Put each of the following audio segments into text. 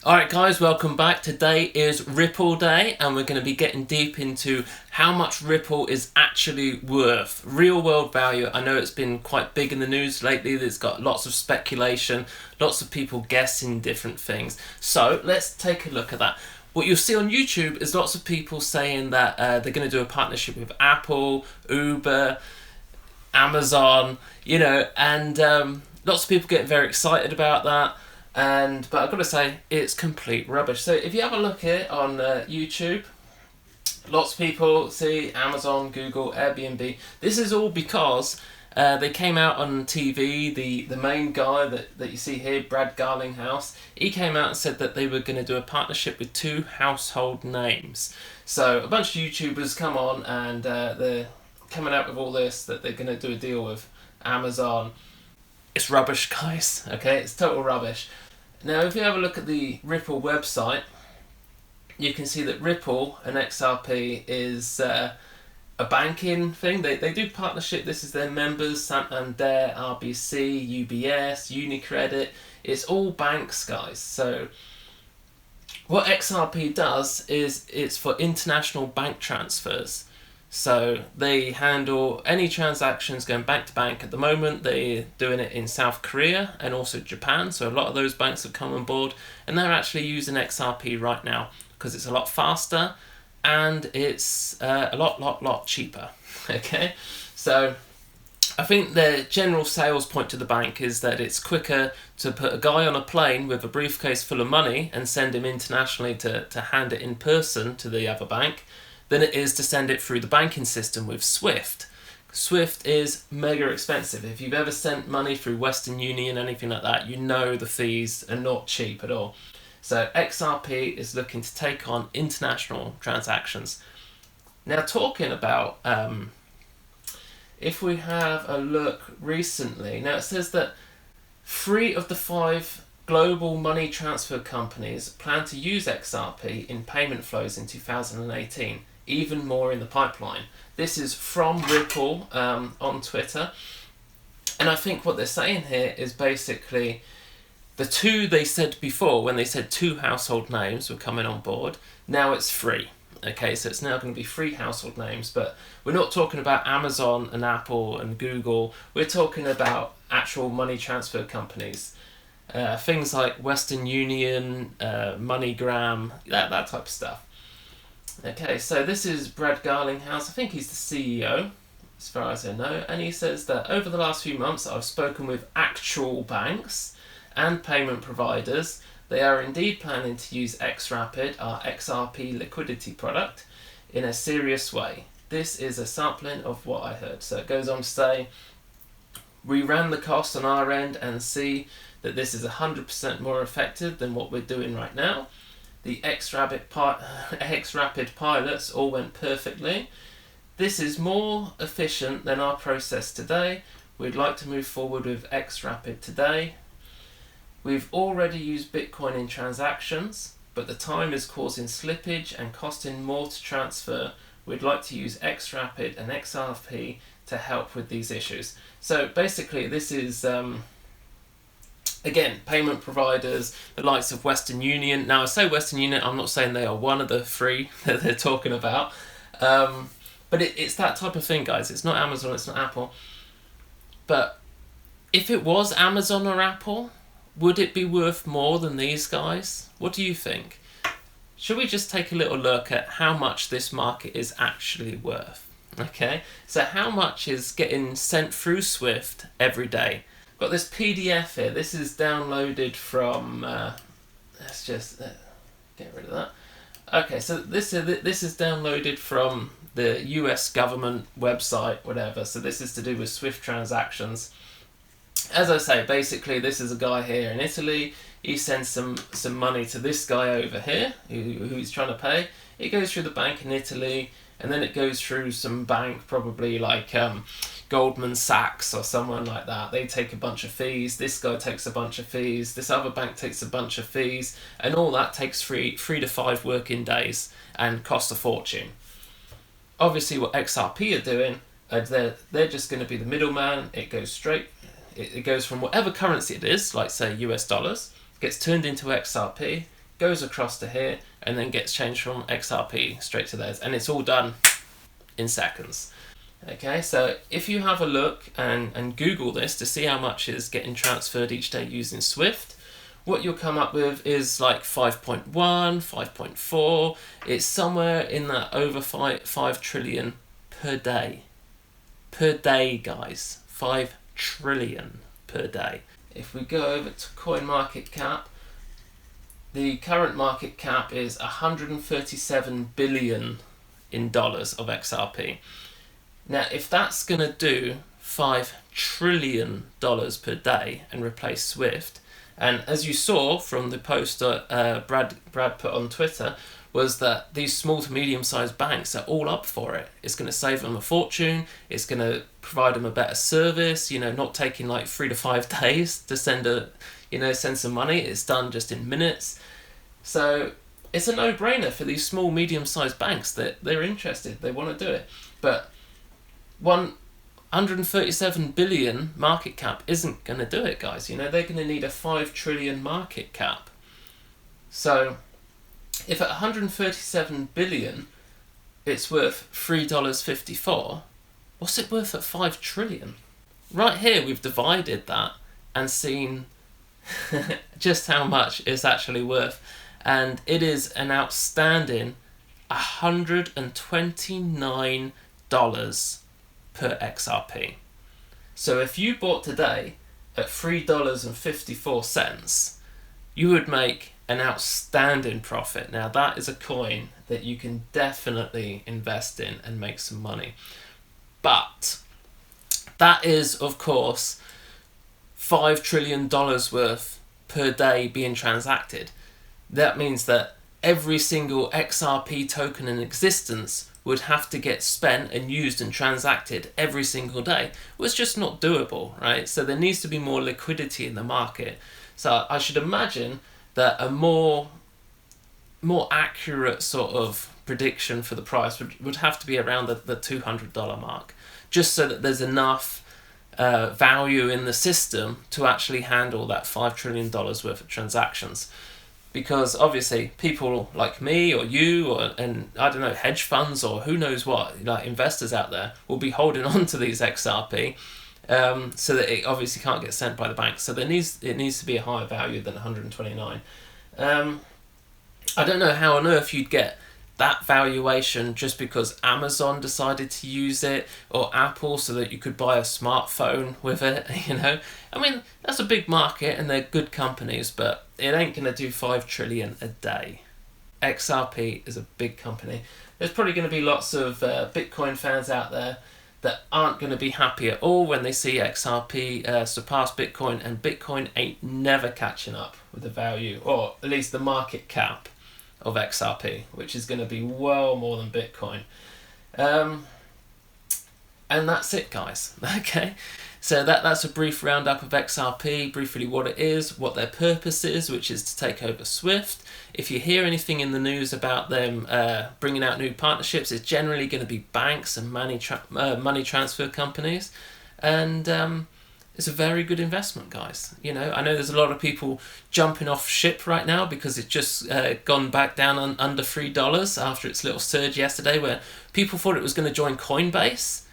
Alright guys, welcome back. Today is Ripple Day and we're going to be getting deep into how much Ripple is actually worth. Real world value. I know it's been quite big in the news lately. There's got lots of speculation, lots of people guessing different things. So let's take a look at that. What you'll see on YouTube is lots of people saying that they're going to do a partnership with Apple, Uber, Amazon, and lots of people getting very excited about that. But I've got to say, it's complete rubbish. So if you have a look here on YouTube, lots of people see Amazon, Google, Airbnb. This is all because they came out on TV. The main guy that you see here, Brad Garlinghouse, he came out and said that they were going to do a partnership with two household names. So a bunch of YouTubers come on and they're coming out with all this, that they're going to do a deal with Amazon. It's rubbish, guys. Okay, it's total rubbish. Now, if you have a look at the Ripple website, you can see that Ripple and XRP is a banking thing. They do partnership. This is their members: Santander, RBC, UBS, UniCredit. It's all banks, guys. So what XRP does is it's for international bank transfers. So they handle any transactions going bank to bank. At the moment, they're doing it in South Korea and also Japan. So a lot of those banks have come on board and they're actually using XRP right now because it's a lot faster and it's a lot cheaper. Okay, so I think the general sales point to the bank is that it's quicker to put a guy on a plane with a briefcase full of money and send him internationally to hand it in person to the other bank than it is to send it through the banking system with Swift. Swift is mega expensive. If you've ever sent money through Western Union, anything like that, you know the fees are not cheap at all. So XRP is looking to take on international transactions. Now, talking about, if we have a look recently, now it says that 3 of the 5 global money transfer companies plan to use XRP in payment flows in 2018. Even more in the pipeline. This is from Ripple on Twitter. And I think what they're saying here is basically the 2 they said before, when they said 2 household names were coming on board, now it's 3. Okay, so it's now going to be 3 household names, but we're not talking about Amazon and Apple and Google. We're talking about actual money transfer companies. Things like Western Union, MoneyGram, that type of stuff. Okay, so this is Brad Garlinghouse. I think he's the CEO, as far as I know, and he says that over the last few months I've spoken with actual banks and payment providers. They are indeed planning to use XRapid, our XRP liquidity product, in a serious way. This is a sampling of what I heard. So it goes on to say, we ran the cost on our end and see that this is 100% more effective than what we're doing right now. The XRapid pilots all went perfectly. This is more efficient than our process today. We'd like to move forward with XRapid today. We've already used Bitcoin in transactions, but the time is causing slippage and costing more to transfer. We'd like to use XRapid and XRP to help with these issues. So basically this is again, payment providers, the likes of Western Union. Now, I say Western Union, I'm not saying they are one of the 3 that they're talking about. But it's that type of thing, guys. It's not Amazon, it's not Apple. But if it was Amazon or Apple, would it be worth more than these guys? What do you think? Should we just take a little look at how much this market is actually worth? Okay, so how much is getting sent through Swift every day? Got this PDF here. This is downloaded from. Let's just get rid of that. Okay, so this is downloaded from the US government website, whatever. So this is to do with Swift transactions. As I say, basically, this is a guy here in Italy. He sends some money to this guy over here who he's trying to pay. It goes through the bank in Italy, and then it goes through some bank, probably like Goldman Sachs or someone like that. They take a bunch of fees. This guy takes a bunch of fees. This other bank takes a bunch of fees, and all that takes 3 to 5 working days and costs a fortune. Obviously, what XRP are doing, they're just going to be the middleman. It goes straight. It goes from whatever currency it is, like say US dollars, gets turned into XRP, goes across to here, and then gets changed from XRP straight to theirs, and it's all done in seconds. Okay, so if you have a look and Google this to see how much is getting transferred each day using Swift, what you'll come up with is like 5.1, 5.4. It's somewhere in that over 5 trillion per day. Per day, guys. 5 trillion per day. If we go over to CoinMarketCap, the current market cap is $137 billion in dollars of XRP. Now, if that's going to do $5 trillion per day and replace Swift, and as you saw from the post Brad put on Twitter, was that these small to medium-sized banks are all up for it. It's going to save them a fortune. It's going to provide them a better service. You know, not taking like 3 to 5 days to send some money. It's done just in minutes. So it's a no-brainer for these small, medium-sized banks that they're interested. They want to do it, but 137 billion market cap isn't going to do it, guys. You know, they're going to need a 5 trillion market cap. So if at 137 billion it's worth $3.54, what's it worth at 5 trillion? Right here we've divided that and seen just how much it's actually worth, and it is an outstanding $129 per XRP. So if you bought today at $3.54, you would make an outstanding profit. Now that is a coin that you can definitely invest in and make some money. But that is, of course, $5 trillion worth per day being transacted. That means that every single XRP token in existence would have to get spent and used and transacted every single day. Well, it's just not doable, right? So there needs to be more liquidity in the market. So I should imagine that a more accurate sort of prediction for the price would have to be around the $200 mark, just so that there's enough value in the system to actually handle that $5 trillion worth of transactions. Because obviously people like me or you and I don't know, hedge funds or who knows what, like investors out there will be holding on to these XRP so that it obviously can't get sent by the bank. So it needs to be a higher value than 129. I don't know how on earth you'd get that valuation just because Amazon decided to use it, or Apple, so that you could buy a smartphone with it, you know. I mean, that's a big market and they're good companies, but it ain't going to do 5 trillion a day. XRP is a big company. There's probably going to be lots of Bitcoin fans out there that aren't going to be happy at all when they see XRP surpass Bitcoin, and Bitcoin ain't never catching up with the value, or at least the market cap of XRP, which is going to be well more than Bitcoin. And that's it, guys. Okay, so that's a brief roundup of XRP, briefly what it is, what their purpose is, which is to take over Swift. If you hear anything in the news about them bringing out new partnerships, it's generally going to be banks and money transfer companies, and it's a very good investment, guys. You know, I know there's a lot of people jumping off ship right now because it's just gone back down under $3 after its little surge yesterday, where people thought it was going to join Coinbase.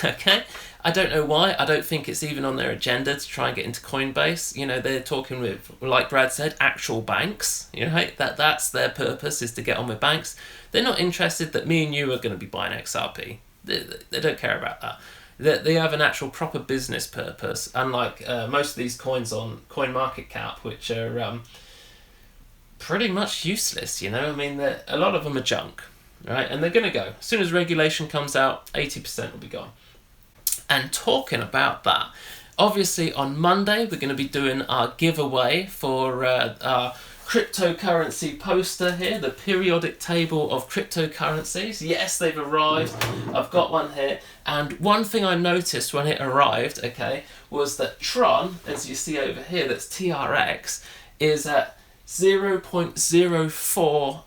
Okay, I don't know why. I don't think it's even on their agenda to try and get into Coinbase. You know, they're talking with, like Brad said, actual banks. You know, that's their purpose, is to get on with banks. They're not interested that me and you are going to be buying XRP. They don't care about that. They have an actual proper business purpose, unlike most of these coins on CoinMarketCap, which are pretty much useless. You know, I mean, a lot of them are junk, right? And they're going to go. As soon as regulation comes out, 80% will be gone. And talking about that, obviously on Monday we're going to be doing our giveaway for our cryptocurrency poster here, the periodic table of cryptocurrencies. Yes, they've arrived. I've got one here. And one thing I noticed when it arrived, okay, was that Tron, as you see over here, that's TRX, is at $0.04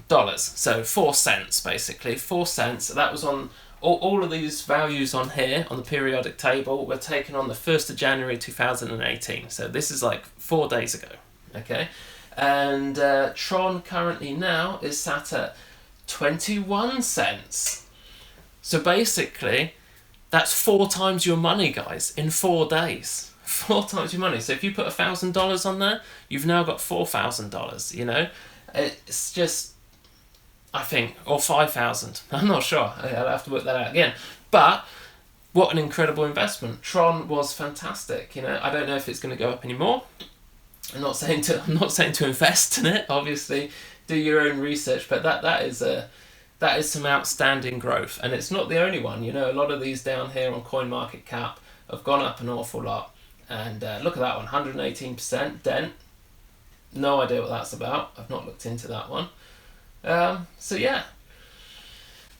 dollars. So 4 cents, basically. 4 cents. That was on all of these values on here on the periodic table were taken on the 1st of January 2018. So this is like 4 days ago. Okay, And Tron currently now is sat at 21 cents. So basically, that's 4 times your money, guys, in 4 days. 4 times your money. So if you put $1,000 on there, you've now got $4,000, you know? It's just, I think, or 5,000. I'm not sure. I'll have to work that out again. But what an incredible investment. Tron was fantastic. You know, I don't know if it's going to go up anymore. I'm not saying to invest in it. Obviously, do your own research. But that is some outstanding growth, and it's not the only one. You know, a lot of these down here on CoinMarketCap have gone up an awful lot. And look at that one, 118% dent. No idea what that's about. I've not looked into that one. So yeah,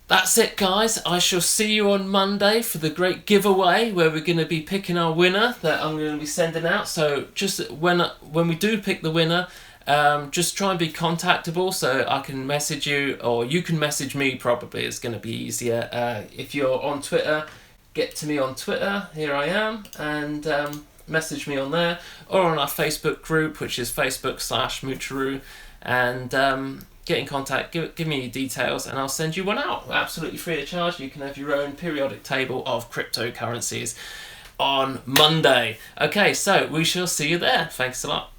that's it, guys. I shall see you on Monday for the great giveaway where we're going to be picking our winner that I'm going to be sending out. So just when we do pick the winner, just try and be contactable so I can message you, or you can message me. Probably it's going to be easier. If you're on Twitter, get to me on Twitter. Here I am, and message me on there, or on our Facebook group, which is facebook.com/Mucharu, and get in contact, give me your details, and I'll send you one out absolutely free of charge. You can have your own periodic table of cryptocurrencies on Monday. Okay, so we shall see you there. Thanks a lot.